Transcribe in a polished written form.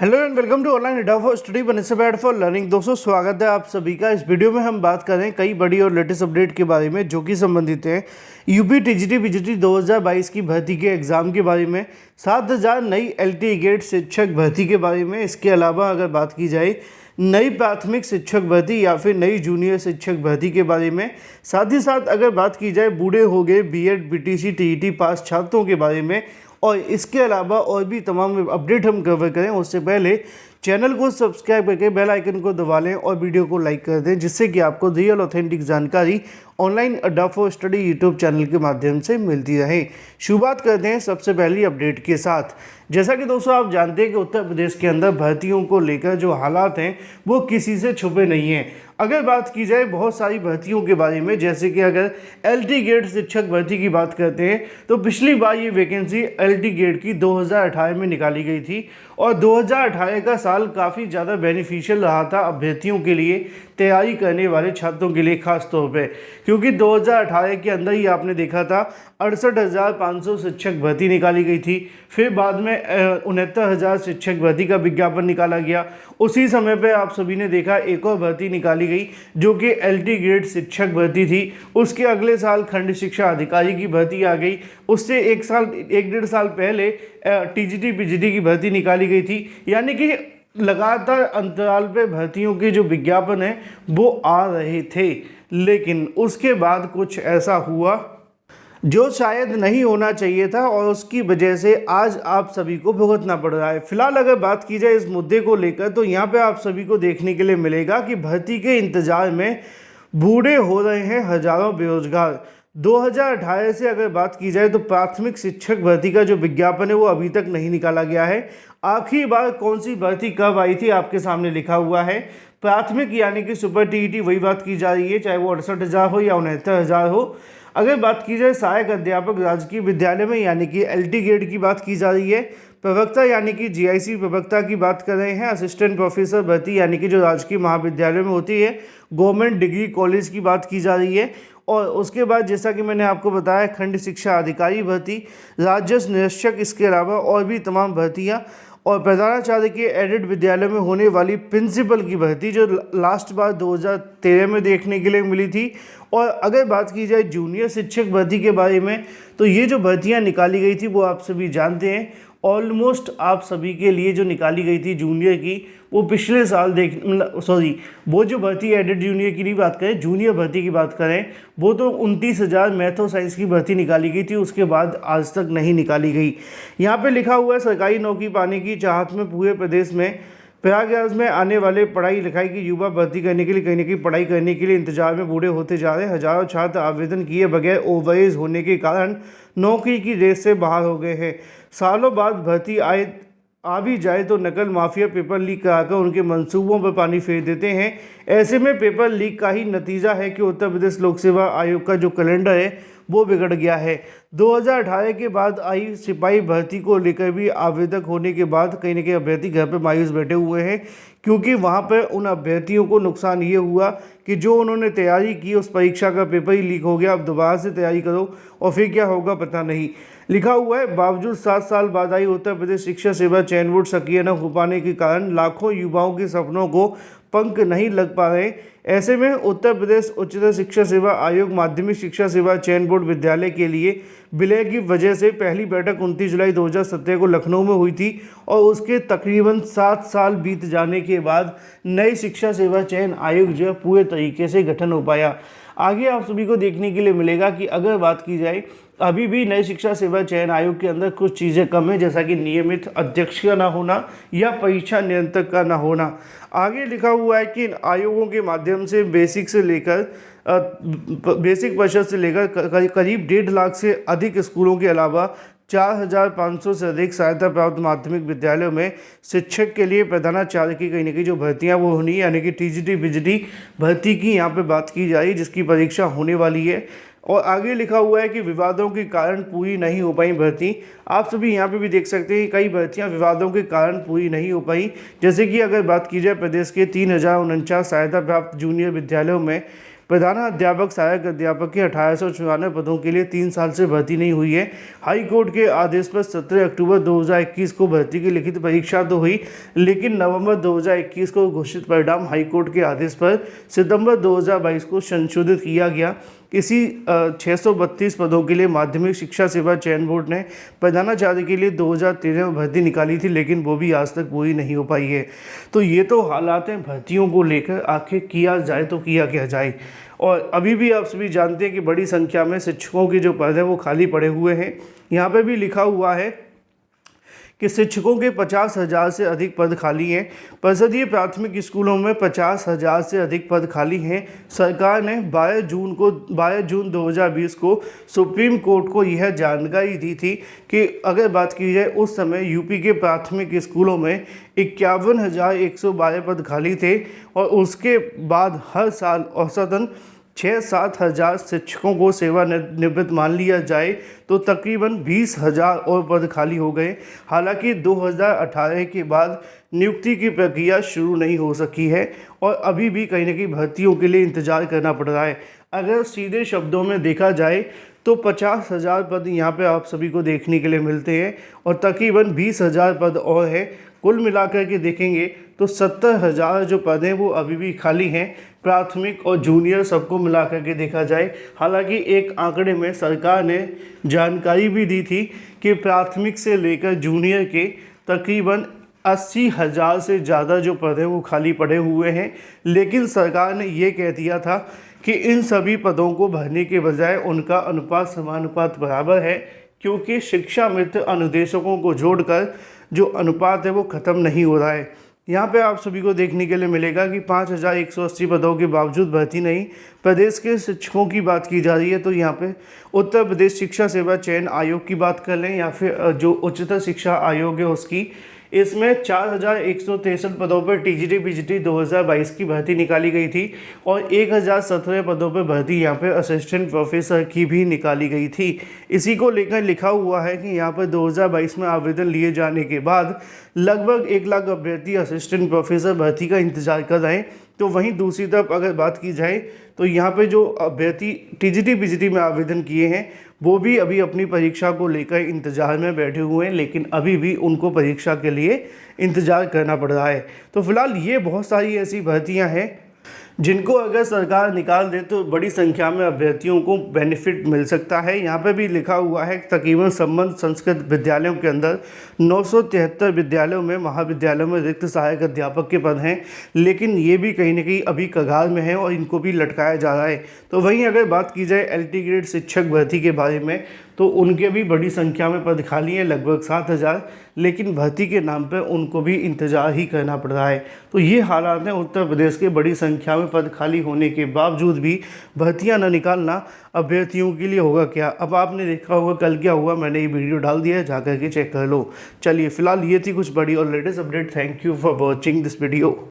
Hello and welcome to online Adda for study benefit for learning. दोस्तों स्वागत है आप सभी का। इस वीडियो में हम बात कर रहे हैं कई बड़ी और लेटेस्ट अपडेट के बारे में जो कि संबंधित हैं यूपी टीजीटी पीजीटी 2022 की भर्ती के एग्ज़ाम के बारे में, 7000 नई एलटी गेट शिक्षक भर्ती के बारे में। इसके अलावा अगर बात की जाए नई प्राथमिक शिक्षक भर्ती या फिर नई जूनियर शिक्षक भर्ती के बारे में, साथ ही साथ अगर बात की जाए बूढ़े हो गए बीएड बीटीसी टीईटी पास छात्रों के बारे में, और इसके अलावा और भी तमाम अपडेट हम कवर करें उससे पहले चैनल को सब्सक्राइब करके बेल आइकन को दबा लें और वीडियो को लाइक कर दें, जिससे कि आपको रियल ऑथेंटिक जानकारी online Adda for study YouTube channel के माध्यम से मिलती रहे। शुरुआत करते हैं सबसे पहली अपडेट के साथ। जैसा कि दोस्तों आप जानते हैं कि उत्तर प्रदेश के अंदर भर्तियों को लेकर जो हालात हैं वो किसी से छुपे नहीं हैं। अगर बात की जाए बहुत सारी भर्तियों के बारे में, जैसे कि अगर एलटी गेट शिक्षक भर्ती की बात करते हैं तो पिछली बार ये वैकेंसी एलटी गेट की 2018 में निकाली गई थी और 2018 का साल काफ़ी ज़्यादा बेनिफिशियल रहा था अभ्यर्थियों के लिए, तैयारी करने वाले छात्रों के लिए खास तौर पे, क्योंकि 2018 के अंदर ही आपने देखा था 68,500 शिक्षक भर्ती निकाली गई थी। फिर बाद में 69,000 शिक्षक भर्ती का विज्ञापन निकाला गया। उसी समय पे आप सभी ने देखा एक और भर्ती निकाली गई जो कि एलटी ग्रेड शिक्षक भर्ती थी। उसके अगले साल खंड शिक्षा अधिकारी की भर्ती आ गई। उससे एक डेढ़ साल पहले टीजीटी पीजीटी की भर्ती निकाली गई थी। यानी कि लगातार अंतराल पे भर्तियों के जो विज्ञापन हैं वो आ रहे थे, लेकिन उसके बाद कुछ ऐसा हुआ जो शायद नहीं होना चाहिए था और उसकी वजह से आज आप सभी को भुगतना पड़ रहा है। फिलहाल अगर बात की जाए इस मुद्दे को लेकर तो यहाँ पे आप सभी को देखने के लिए मिलेगा कि भर्ती के इंतजार में बूढ़े हो रहे हैं हजारों बेरोजगार। 2018 से अगर बात की जाए तो प्राथमिक शिक्षक भर्ती का जो विज्ञापन है वो अभी तक नहीं निकाला गया है। आखिरी बार कौन सी भर्ती कब आई थी आपके सामने लिखा हुआ है प्राथमिक, यानी कि सुपर टीईटी, वही बात की जा रही है, चाहे वो 68,000 हो या 69,000 हो। अगर बात की जाए सहायक अध्यापक राजकीय विद्यालय में, यानी कि एलटी ग्रेड की बात की जा रही है। प्रवक्ता यानी कि जीआईसी प्रवक्ता की बात कर रहे हैं। असिस्टेंट प्रोफेसर भर्ती यानी कि जो राजकीय महाविद्यालय में होती है, गवर्नमेंट डिग्री कॉलेज की बात की जा रही है। और उसके बाद जैसा कि मैंने आपको बताया खंड शिक्षा अधिकारी भर्ती, राजस्व निरीक्षक, इसके अलावा और भी तमाम भर्तियाँ, और प्रधानाचार्य के एडेड विद्यालय में होने वाली प्रिंसिपल की भर्ती जो लास्ट बार 2013 में देखने के लिए मिली थी। और अगर बात की जाए जूनियर शिक्षक भर्ती के बारे में तो ये जो भर्तियां निकाली गई थी वो आप सभी जानते हैं। ऑलमोस्ट आप सभी के लिए जो निकाली गई थी जूनियर की वो पिछले साल वो जो भर्ती एडेड जूनियर की नहीं बात करें, जूनियर भर्ती की बात करें, वो तो 29,000 मैथो साइंस की भर्ती निकाली गई थी। उसके बाद आज तक नहीं निकाली गई। यहाँ पे लिखा हुआ है सरकारी नौकरी पाने की चाहत में पूरे प्रदेश में प्रयागराज में आने वाले पढ़ाई लिखाई की युवा भर्ती करने के लिए कहीं ना कहीं पढ़ाई करने के लिए इंतजार में बूढ़े होते जा रहे हैं। हजारों छात्र आवेदन किए बगैर ओवरएज होने के कारण नौकरी की रेस से बाहर हो गए हैं। सालों बाद भर्ती आ भी जाए तो नकल माफिया पेपर लीक कराकर उनके मंसूबों पर पानी फेर देते हैं। ऐसे में पेपर लीक का ही नतीजा है कि उत्तर प्रदेश लोक सेवा आयोग का जो कैलेंडर है वो बिगड़ गया है। 2018 के बाद आई सिपाही भर्ती को लेकर भी आवेदक होने के बाद कहीं ना कहीं अभ्यर्थी घर पर मायूस बैठे हुए हैं, क्योंकि वहाँ पर उन अभ्यर्थियों को नुकसान ये हुआ कि जो उन्होंने तैयारी की उस परीक्षा का पेपर ही लीक हो गया। अब दोबारा से तैयारी करो और फिर क्या होगा पता नहीं। लिखा हुआ है बावजूद 7 साल बाद आई उत्तर प्रदेश शिक्षा सेवा चयन बोर्ड सक्रिय न हो पाने के कारण लाखों युवाओं के सपनों को पंख नहीं लग पा रहे। ऐसे में उत्तर प्रदेश उच्चतर शिक्षा सेवा आयोग माध्यमिक शिक्षा सेवा चयन बोर्ड विद्यालय के लिए विलय की वजह से पहली बैठक 29 जुलाई 2017 को लखनऊ में हुई थी और उसके तकरीबन 7 साल बीत जाने के बाद नई शिक्षा सेवा चयन आयोग जो पूरे तरीके से गठन हो पाया। आगे आप सभी को देखने के लिए मिलेगा कि अगर बात की जाए अभी भी नई शिक्षा सेवा चयन आयोग के अंदर कुछ चीज़ें कम है, जैसा कि नियमित अध्यक्ष का ना होना या परीक्षा नियंत्रक का ना होना। आगे लिखा हुआ है कि इन आयोगों के माध्यम से बेसिक परिषद से लेकर करीब 1.5 लाख से अधिक स्कूलों के अलावा 4,500 से अधिक सहायता प्राप्त माध्यमिक विद्यालयों में शिक्षक के लिए प्रधानाचार्य की कहीं ना कहीं जो भर्तियाँ वो होनी, यानी कि टीजीटी पीजीटी भर्ती की यहाँ पे बात की जा रही, जिसकी परीक्षा होने वाली है। और आगे लिखा हुआ है कि विवादों के कारण पूरी नहीं हो पाई भर्ती। आप सभी यहाँ पे भी देख सकते हैं कई भर्तियाँ विवादों के कारण पूरी नहीं हो पाई। जैसे कि अगर बात की जाए प्रदेश के 3,049 सहायता प्राप्त जूनियर विद्यालयों में प्रधानाध्यापक सहायक अध्यापक के 1894 पदों के लिए 3 साल से भर्ती नहीं हुई है। हाई कोर्ट के आदेश पर 17 अक्टूबर 2021 को भर्ती की लिखित परीक्षा तो हुई, लेकिन नवंबर 2021 को घोषित परिणाम हाई कोर्ट के आदेश पर सितंबर 2022 को संशोधित किया गया। इसी 632 पदों के लिए माध्यमिक शिक्षा सेवा चयन बोर्ड ने प्रधानाचार्य के लिए 2013 में भर्ती निकाली थी, लेकिन वो भी आज तक पूरी नहीं हो पाई है। तो ये तो हालात हैं भर्तियों को लेकर, आखिर किया जाए तो किया क्या जाए। और अभी भी आप सभी जानते हैं कि बड़ी संख्या में शिक्षकों के जो पद हैं वो खाली पड़े हुए हैं। यहाँ पे भी लिखा हुआ है कि शिक्षकों के 50,000 से अधिक पद खाली हैं। परिषदीय प्राथमिक स्कूलों में 50,000 से अधिक पद खाली हैं। सरकार ने 22 जून 2020 को सुप्रीम कोर्ट को यह जानकारी दी थी कि अगर बात की जाए उस समय यूपी के प्राथमिक स्कूलों में 51,112 पद खाली थे और उसके बाद हर साल औसतन 6-7 हज़ार शिक्षकों को सेवानिवृत्त मान लिया जाए तो तकरीबन 20,000 और पद खाली हो गए। हालांकि 2018 के बाद नियुक्ति की प्रक्रिया शुरू नहीं हो सकी है और अभी भी कहीं ना कहीं भर्तियों के लिए इंतज़ार करना पड़ रहा है। अगर सीधे शब्दों में देखा जाए तो 50,000 पद यहाँ पे आप सभी को देखने के लिए मिलते हैं और तकरीबन 20,000 पद और हैं। कुल मिलाकर के देखेंगे तो 70,000 जो पद हैं वो अभी भी खाली हैं, प्राथमिक और जूनियर सबको मिलाकर के देखा जाए। हालांकि एक आंकड़े में सरकार ने जानकारी भी दी थी कि प्राथमिक से लेकर जूनियर के तकरीबन 80,000 से ज़्यादा जो पद हैं वो खाली पड़े हुए हैं, लेकिन सरकार ने ये कह दिया था कि इन सभी पदों को भरने के बजाय उनका अनुपात समानुपात बराबर है, क्योंकि शिक्षा मित्र अनुदेशकों को जोड़कर जो अनुपात है वो ख़त्म नहीं हो रहा है। यहाँ पे आप सभी को देखने के लिए मिलेगा कि 5,180 पदों के बावजूद भर्ती नहीं। प्रदेश के शिक्षकों की बात की जा रही है तो यहाँ पे उत्तर प्रदेश शिक्षा सेवा चयन आयोग की बात कर लें या फिर जो उच्चतर शिक्षा आयोग है उसकी, इसमें 4,163 पदों पर टीजीटी पीजीटी 2022 की भर्ती निकाली गई थी और 1,017 पदों पर भर्ती यहाँ पर असिस्टेंट प्रोफेसर की भी निकाली गई थी। इसी को लेकर लिखा हुआ है कि यहाँ पर 2022 में आवेदन लिए जाने के बाद लगभग 1 लाख अभ्यर्थी असिस्टेंट प्रोफेसर भर्ती का इंतजार कर रहे हैं। तो वहीं दूसरी तरफ अगर बात की जाए तो यहाँ पे जो अभ्यर्थी टीजीटी पीजीटी में आवेदन किए हैं वो भी अभी अपनी परीक्षा को लेकर इंतज़ार में बैठे हुए हैं, लेकिन अभी भी उनको परीक्षा के लिए इंतज़ार करना पड़ रहा है। तो फिलहाल ये बहुत सारी ऐसी भर्तियाँ हैं जिनको अगर सरकार निकाल दे तो बड़ी संख्या में अभ्यर्थियों को बेनिफिट मिल सकता है। यहाँ पे भी लिखा हुआ है तकरीबन संबद्ध संस्कृत विद्यालयों के अंदर 973 विद्यालयों में महाविद्यालयों में रिक्त सहायक अध्यापक के पद हैं, लेकिन ये भी कहीं ना कहीं अभी कगार में है और इनको भी लटकाया जा रहा है। तो वहीं अगर बात की जाए LT ग्रेड शिक्षक भर्ती के बारे में तो उनके भी बड़ी संख्या में पद खाली हैं, लगभग 7,000, लेकिन भर्ती के नाम पर उनको भी इंतज़ार ही करना पड़ रहा है। तो ये हालात हैं उत्तर प्रदेश के, बड़ी संख्या में पद खाली होने के बावजूद भी भर्तियां न निकालना अभ्यर्थियों के लिए होगा क्या। अब आपने देखा होगा कल क्या हुआ, मैंने ये वीडियो डाल दिया है, जाकर के चेक कर लो। चलिए फिलहाल ये थी कुछ बड़ी और latest update. Thank you for watching this video.